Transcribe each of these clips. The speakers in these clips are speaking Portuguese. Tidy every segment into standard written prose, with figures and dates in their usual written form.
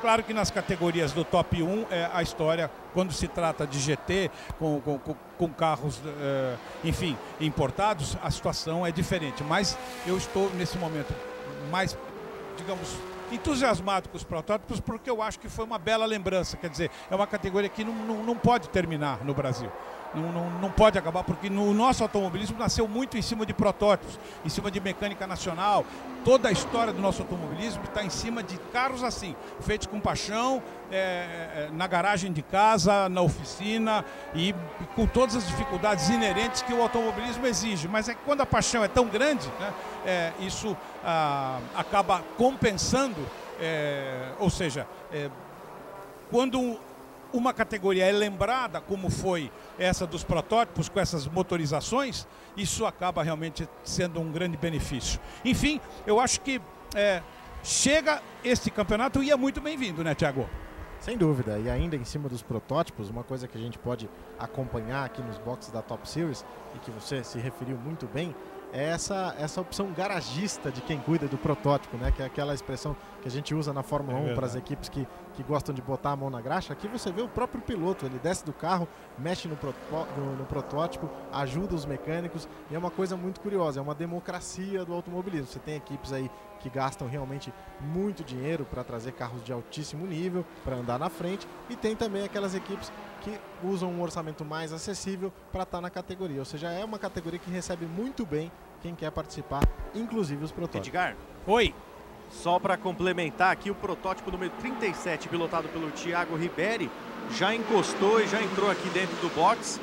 Claro que nas categorias do top 1, a história, quando se trata de GT, com carros, enfim, importados, a situação é diferente. Mas eu estou, nesse momento, mais, digamos, entusiasmado com os protótipos, porque eu acho que foi uma bela lembrança. Quer dizer, é uma categoria que não pode terminar no Brasil. Não pode acabar, porque no nosso automobilismo nasceu muito em cima de protótipos, em cima de mecânica nacional. Toda a história do nosso automobilismo está em cima de carros assim, feitos com paixão, na garagem de casa, na oficina e com todas as dificuldades inerentes que o automobilismo exige. Mas é que quando a paixão é tão grande, né, isso acaba compensando, ou seja, quando uma categoria é lembrada como foi essa dos protótipos, com essas motorizações, isso acaba realmente sendo um grande benefício. Enfim, eu acho que chega este campeonato e é muito bem-vindo, né, Thiago? Sem dúvida, e ainda em cima dos protótipos, uma coisa que a gente pode acompanhar aqui nos boxes da Top Series, e que você se referiu muito bem, é essa opção garagista de quem cuida do protótipo, né? Que é aquela expressão que a gente usa na Fórmula 1 para as equipes que gostam de botar a mão na graxa. Aqui você vê o próprio piloto, ele desce do carro, mexe no protótipo, ajuda os mecânicos, e é uma coisa muito curiosa, é uma democracia do automobilismo. Você tem equipes aí que gastam realmente muito dinheiro para trazer carros de altíssimo nível, para andar na frente, e tem também aquelas equipes que usam um orçamento mais acessível para estar na categoria. Ou seja, é uma categoria que recebe muito bem quem quer participar, inclusive os protótipos. Edgar? Oi. Só para complementar aqui, o protótipo número 37, pilotado pelo Thiago Riberi, já encostou e já entrou aqui dentro do box,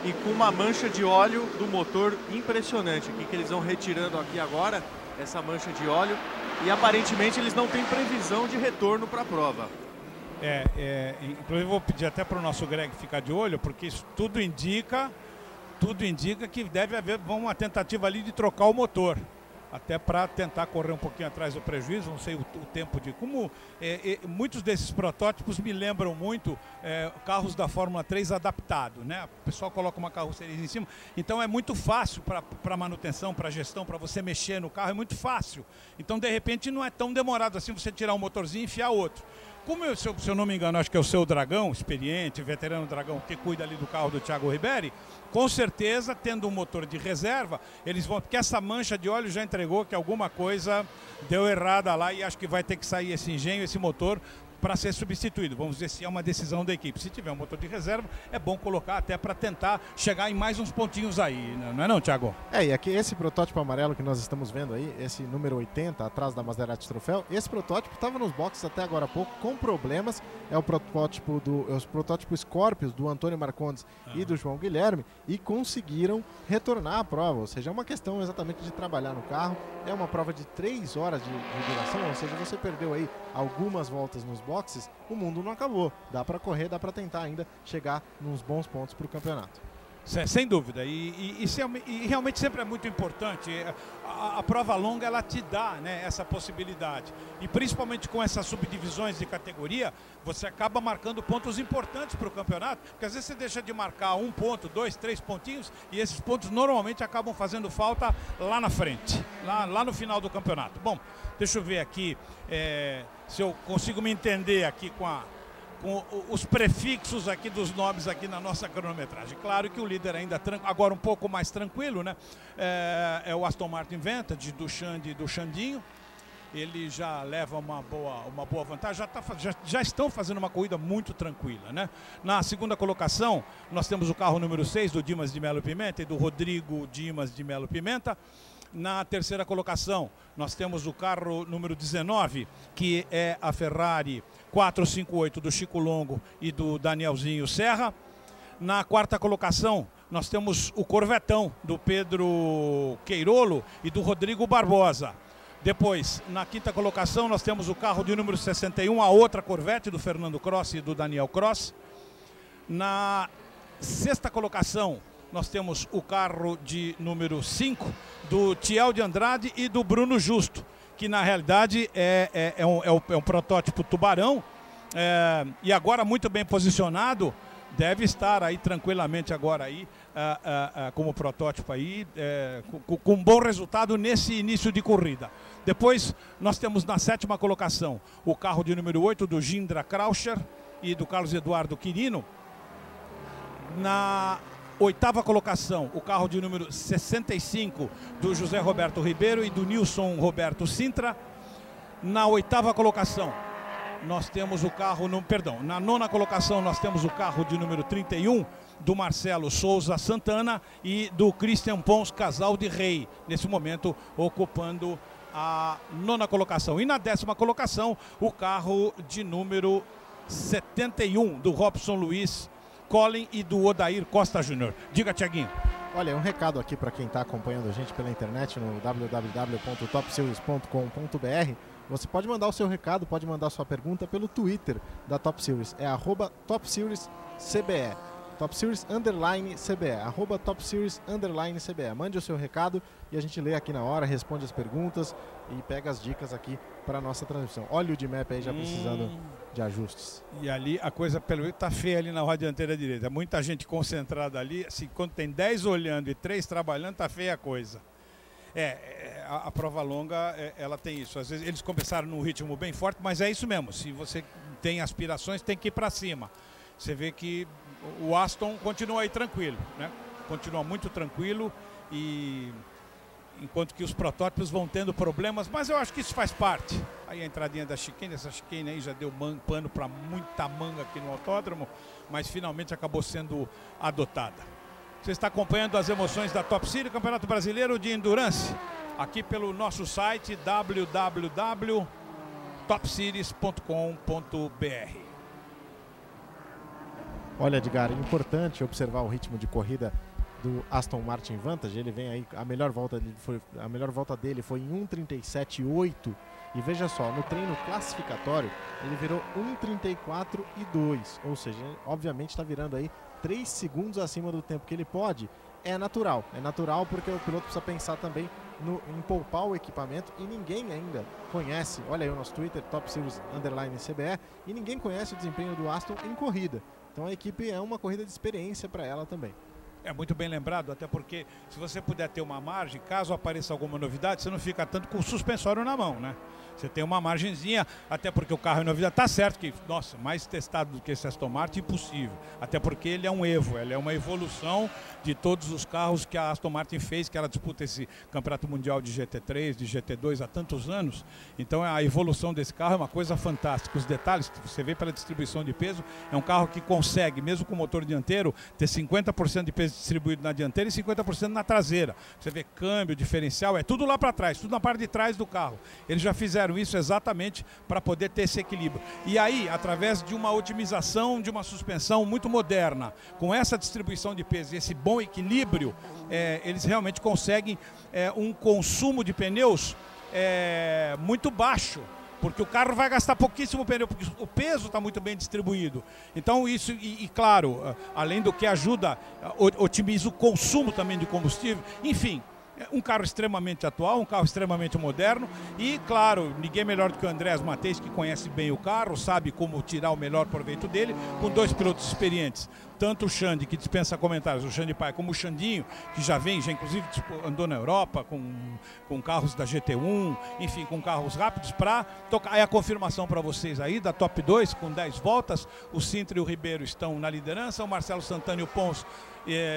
e com uma mancha de óleo do motor impressionante aqui, que eles vão retirando aqui agora, essa mancha de óleo, e aparentemente eles não têm previsão de retorno para a prova. Inclusive eu vou pedir até para o nosso Greg ficar de olho, porque isso tudo indica que deve haver uma tentativa ali de trocar o motor, até para tentar correr um pouquinho atrás do prejuízo. Não sei o tempo de como muitos desses protótipos me lembram muito carros da Fórmula 3 adaptado, né? O pessoal coloca uma carroceria em cima, então é muito fácil para manutenção, para gestão, para você mexer no carro, é muito fácil. Então de repente não é tão demorado assim você tirar um motorzinho e enfiar outro. Como se eu não me engano, acho que é o seu Dragão, experiente, veterano Dragão, que cuida ali do carro do Thiago Riberi, com certeza, tendo um motor de reserva, eles vão, porque essa mancha de óleo já entregou que alguma coisa deu errada lá, e acho que vai ter que sair esse engenho, esse motor, para ser substituído. Vamos ver se é uma decisão da equipe. Se tiver um motor de reserva, é bom colocar até para tentar chegar em mais uns pontinhos aí, não é não, Thiago? E aqui esse protótipo amarelo que nós estamos vendo aí, esse número 80, atrás da Maserati Troféu, esse protótipo estava nos boxes até agora há pouco, com problemas. É o protótipo os protótipos Scorpios do Antônio Marcondes e do João Guilherme, e conseguiram retornar à prova. Ou seja, é uma questão exatamente de trabalhar no carro. É uma prova de 3 horas de duração, ou seja, você perdeu aí algumas voltas nos boxes, o mundo não acabou. Dá para correr, dá para tentar ainda chegar nos bons pontos para o campeonato. Sem dúvida, e realmente sempre é muito importante. A prova longa, ela te dá, né, essa possibilidade, e principalmente com essas subdivisões de categoria, você acaba marcando pontos importantes para o campeonato, porque às vezes você deixa de marcar 1 ponto, 2, 3 pontinhos, e esses pontos normalmente acabam fazendo falta lá na frente, lá no final do campeonato. Bom, deixa eu ver aqui se eu consigo me entender aqui com os prefixos aqui dos nomes aqui na nossa cronometragem. Claro que o líder ainda agora um pouco mais tranquilo, né? É o Aston Martin Vantage do Xande e do Xandinho. Ele já leva uma boa vantagem, já estão fazendo uma corrida muito tranquila, né? Na segunda colocação, nós temos o carro número 6 do Dimas de Melo Pimenta e do Rodrigo Dimas de Melo Pimenta. Na terceira colocação, nós temos o carro número 19, que é a Ferrari 458 do Chico Longo e do Danielzinho Serra. Na quarta colocação, nós temos o Corvetão do Pedro Queirolo e do Rodrigo Barbosa. Depois, na quinta colocação, nós temos o carro de número 61, a outra Corvette do Fernando Cross e do Daniel Cross. Na sexta colocação, nós temos o carro de número 5 do Thiel de Andrade e do Bruno Justo, que na realidade é um protótipo Tubarão, e agora muito bem posicionado deve estar aí tranquilamente agora aí, como protótipo aí, com bom resultado nesse início de corrida. Depois nós temos na 7ª colocação o carro de número 8 do Jindra Krauscher e do Carlos Eduardo Quirino. Na 8ª colocação, o carro de número 65 do José Roberto Ribeiro e do Nilson Roberto Sintra. Na 8ª colocação, nós temos o carro, na 9ª colocação nós temos o carro de número 31 do Marcelo Souza Santana e do Christian Pons Casal de Rei, nesse momento ocupando a 9ª colocação. E na 10ª colocação, o carro de número 71 do Robson Luiz Collin e do Odair Costa Júnior. Diga, Tiaguinho. Olha, um recado aqui para quem está acompanhando a gente pela internet no www.topseries.com.br. Você pode mandar o seu recado, pode mandar sua pergunta pelo Twitter da Top Series. É @TopSeriesCBE. Top Series _CBE, @Top Series _CBE. Mande o seu recado e a gente lê aqui na hora, responde as perguntas e pega as dicas aqui para a nossa transmissão. Olha o D-Map aí já precisando de ajustes. E ali a coisa pelo jeito tá feia ali na roda dianteira direita. Muita gente concentrada ali. Assim, quando tem 10 olhando e 3 trabalhando, tá feia a coisa. A prova longa, ela tem isso. Às vezes eles começaram num ritmo bem forte, mas é isso mesmo. Se você tem aspirações, tem que ir para cima. Você vê que o Aston continua aí tranquilo, né? Continua muito tranquilo, e enquanto que os protótipos vão tendo problemas, mas eu acho que isso faz parte. Aí a entradinha da chicane, essa chicane aí já deu pano para muita manga aqui no autódromo, mas finalmente acabou sendo adotada. Você está acompanhando as emoções da Top Series, Campeonato Brasileiro de Endurance, aqui pelo nosso site www.topseries.com.br. Olha, Edgar, é importante observar o ritmo de corrida do Aston Martin Vantage. Ele vem aí, a melhor volta dele foi em 1:37.8. E veja só, no treino classificatório ele virou 1:34.2, ou seja, obviamente está virando aí 3 segundos acima do tempo que ele pode. É natural porque o piloto precisa pensar também em poupar o equipamento, e ninguém ainda conhece, olha aí o nosso Twitter, Top Series _CBE, e ninguém conhece o desempenho do Aston em corrida. Então a equipe é uma corrida de experiência para ela também. É muito bem lembrado, até porque se você puder ter uma margem, caso apareça alguma novidade, você não fica tanto com o suspensório na mão, né? Você tem uma margenzinha, até porque o carro é novidade. Tá certo que, nossa, mais testado do que esse Aston Martin, impossível. Até porque ele é um Evo, ele é uma evolução de todos os carros que a Aston Martin fez, que ela disputa esse campeonato mundial de GT3, de GT2 há tantos anos. Então a evolução desse carro é uma coisa fantástica. Os detalhes que você vê pela distribuição de peso, é um carro que consegue, mesmo com motor dianteiro, ter 50% de peso distribuído na dianteira e 50% na traseira. Você vê câmbio, diferencial, é tudo lá para trás, tudo na parte de trás do carro. Eles já fizeram isso exatamente para poder ter esse equilíbrio. E aí, através de uma otimização de uma suspensão muito moderna, com essa distribuição de peso e esse bom equilíbrio, eles realmente conseguem um consumo de pneus muito baixo, porque o carro vai gastar pouquíssimo pneu, porque o peso está muito bem distribuído. Então isso, e claro, além do que ajuda, otimiza o consumo também de combustível. Enfim, um carro extremamente atual, um carro extremamente moderno e, claro, ninguém melhor do que o Andrés Mateis, que conhece bem o carro, sabe como tirar o melhor proveito dele, com 2 pilotos experientes. Tanto o Xande, que dispensa comentários, o Xande Pai, como o Xandinho, que já inclusive andou na Europa com carros da GT1, enfim, com carros rápidos, para tocar. Aí a confirmação para vocês aí da Top 2, com 10 voltas, o Sintra e o Ribeiro estão na liderança, o Marcelo Santana e o Pons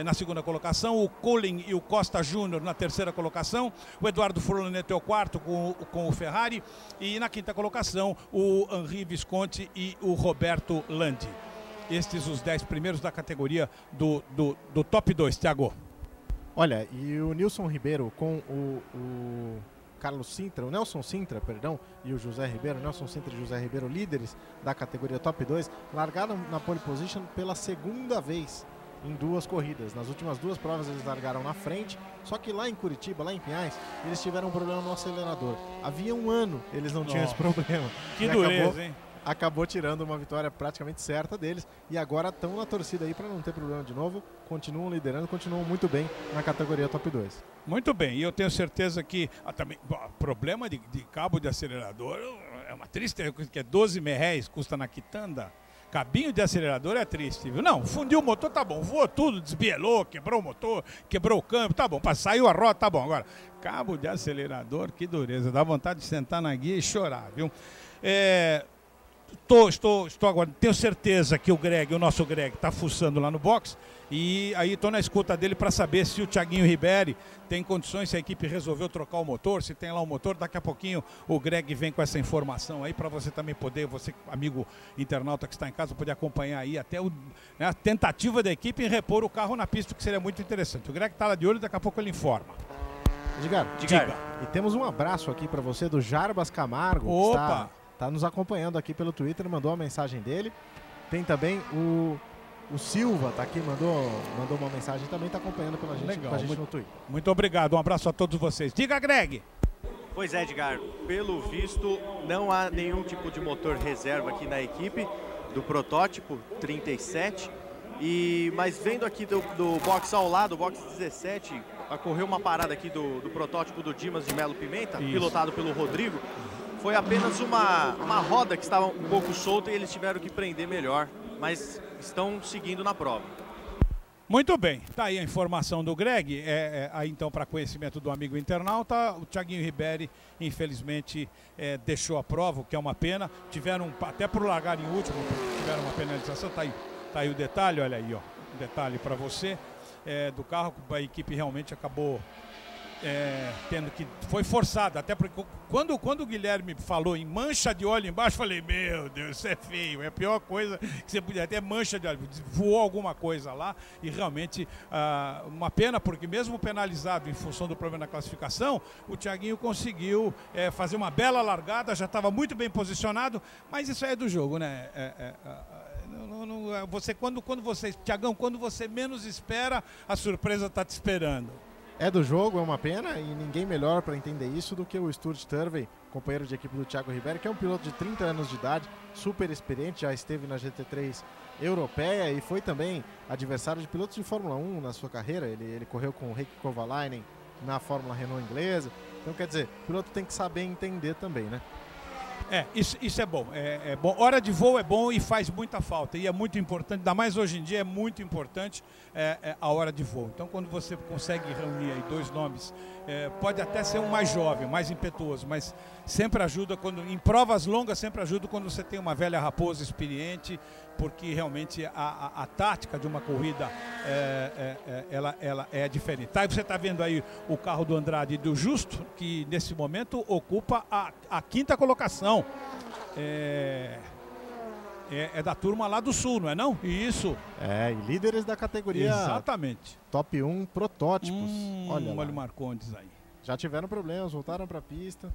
na segunda colocação, o Collin e o Costa Júnior na terceira colocação, o Eduardo Furlaneto é o quarto com o Ferrari, e na quinta colocação o Henri Visconti e o Roberto Landi. Estes os 10 primeiros da categoria do Top 2, Thiago. Olha, e o Nilson Ribeiro com o Carlos Sintra, o Nelson Sintra, perdão, e o José Ribeiro, Nelson Sintra e José Ribeiro, líderes da categoria Top 2, largaram na pole position pela segunda vez em 2 corridas. Nas últimas 2 provas eles largaram na frente, só que lá em Curitiba, lá em Pinhais, eles tiveram um problema no acelerador. Havia um ano eles não tinham esse problema. Que dureza, hein? Acabou tirando uma vitória praticamente certa deles, e agora estão na torcida aí para não ter problema de novo, continuam liderando, continuam muito bem na categoria Top 2. Muito bem, e eu tenho certeza que também problema de cabo de acelerador é uma tristeza, que é 12 merréis, custa na quitanda. cabinho de acelerador é triste, viu? Não, fundiu o motor, tá bom. Voou tudo, desbielou, quebrou o motor, quebrou o câmbio, tá bom. Saiu a roda, tá bom. Agora, cabo de acelerador, que dureza. Dá vontade de sentar na guia e chorar, viu? Estou agora, tenho certeza que o nosso Greg, está fuçando lá no box. E aí estou na escuta dele para saber se o Thiaguinho Ribéry tem condições, se a equipe resolveu trocar o motor, se tem lá o motor. Daqui a pouquinho o Greg vem com essa informação aí para você também poder, você amigo internauta que está em casa, poder acompanhar aí até a tentativa da equipe em repor o carro na pista, que seria muito interessante. O Greg está lá de olho, daqui a pouco ele informa. Diga. Diga. E temos um abraço aqui para você do Jarbas Camargo. Opa! Que está nos acompanhando aqui pelo Twitter, mandou a mensagem dele. Tem também o Silva, tá aqui, mandou uma mensagem, também está acompanhando pela gente, Legal, com a gente no Twitter. Muito obrigado, um abraço a todos vocês. Diga, Greg! Pois é, Edgar, pelo visto não há nenhum tipo de motor reserva aqui na equipe do protótipo 37, mas vendo aqui do box ao lado, o box 17, ocorreu uma parada aqui do protótipo do Dimas de Melo Pimenta, Isso. Pilotado pelo Rodrigo. Foi apenas uma roda que estava um pouco solta e eles tiveram que prender melhor, mas estão seguindo na prova. Muito bem, tá aí a informação do Greg. Aí então, para conhecimento do amigo internauta, o Thiaguinho Ribéry, infelizmente, deixou a prova, o que é uma pena. Tiveram, até por largar em último, tiveram uma penalização. Tá aí o detalhe, olha aí, ó, um detalhe para você do carro. A equipe realmente acabou tendo que... Foi forçada, até porque quando o Guilherme falou em mancha de óleo embaixo, falei, meu Deus, isso é feio, é a pior coisa que você podia ter, mancha de óleo. Voou alguma coisa lá e realmente uma pena, porque mesmo penalizado em função do problema na classificação, o Thiaguinho conseguiu fazer uma bela largada, já estava muito bem posicionado, mas isso aí é do jogo, né? Thiagão, quando você menos espera, a surpresa está te esperando. É do jogo, é uma pena, e ninguém melhor para entender isso do que o Stuart Turvey, companheiro de equipe do Thiago Ribéry, que é um piloto de 30 anos de idade, super experiente, já esteve na GT3 europeia e foi também adversário de pilotos de Fórmula 1 na sua carreira. Ele correu com o Heikki Kovalainen na Fórmula Renault inglesa. Então, quer dizer, o piloto tem que saber entender também, né? Isso é bom. É bom. Hora de voo é bom e faz muita falta. E é muito importante, ainda mais hoje em dia, é muito importante a hora de voo. Então, quando você consegue reunir aí dois nomes, pode até ser um mais jovem, mais impetuoso, mas sempre ajuda, em provas longas, sempre ajuda quando você tem uma velha raposa experiente, porque realmente a tática de uma corrida ela é diferente. Tá, e você está vendo aí o carro do Andrade e do Justo, que nesse momento ocupa a quinta colocação. É da turma lá do Sul, não é não? Isso. E líderes da categoria. Exatamente. Top 1 protótipos. Olha o Marcondes aí. Já tiveram problemas, voltaram para a pista.